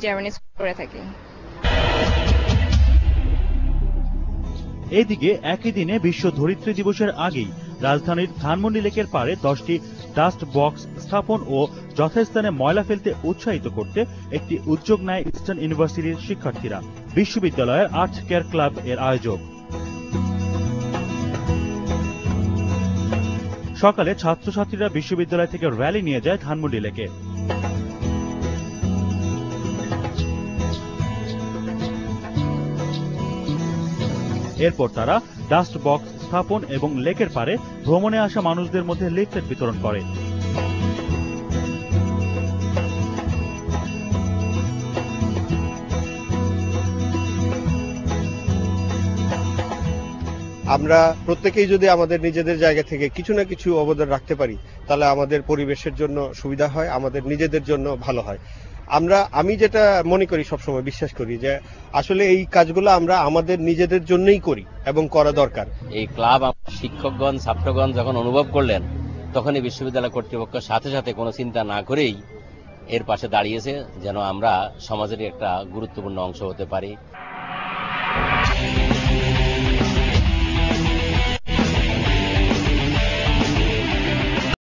Awareness করে থাকি। এদিকে একই দিনে বিশ্ব ধরিত্রী দিবসের আগেই রাজধানীর ধানমন্ডি লেকের পাড়ে 10টি ডাস্ট বক্স স্থাপন ও যথাস্থানে ময়লা ফেলতে উৎসাহিত করতে একটি উদ্যোগ নেয় ইস্টার্ন ইউনিভার্সিটির শিক্ষার্থীরা। বিশ্ববিদ্যালয়ের আর্ট কেয়ার ক্লাব এর আয়োজক। সকালে ছাত্রছাত্রীরা বিশ্ববিদ্যালয় থেকে র্যালি নিয়ে যায় ধানমন্ডি লেকে। এরপর তারা ডাস্ট বক্স স্থাপন এবং লেকের পাড়ে ভ্রমণে আসা মানুষদের মধ্যে লিফলেট বিতরণ করে। আমরা প্রত্যেকেই যদি আমাদের নিজেদের জায়গা থেকে কিছু না কিছু অবদান রাখতে পারি, তাহলে আমাদের পরিবেশের জন্য সুবিধা হয়, আমাদের নিজেদের জন্য ভালো হয়। আমি যেটা মনে করি, সবসময় বিশ্বাস করি যে আসলে এই কাজগুলো আমরা আমাদের নিজেদের জন্যই করি এবং করা দরকার। এই ক্লাব শিক্ষকগণ ছাত্রগণ যখন অনুভব করলেন, তখনই বিশ্ববিদ্যালয় কর্তৃপক্ষ সাথে সাথে কোনো চিন্তা না করেই এর পাশে দাঁড়িয়েছে, যেন আমরা সমাজের একটা গুরুত্বপূর্ণ অংশ হতে পারি।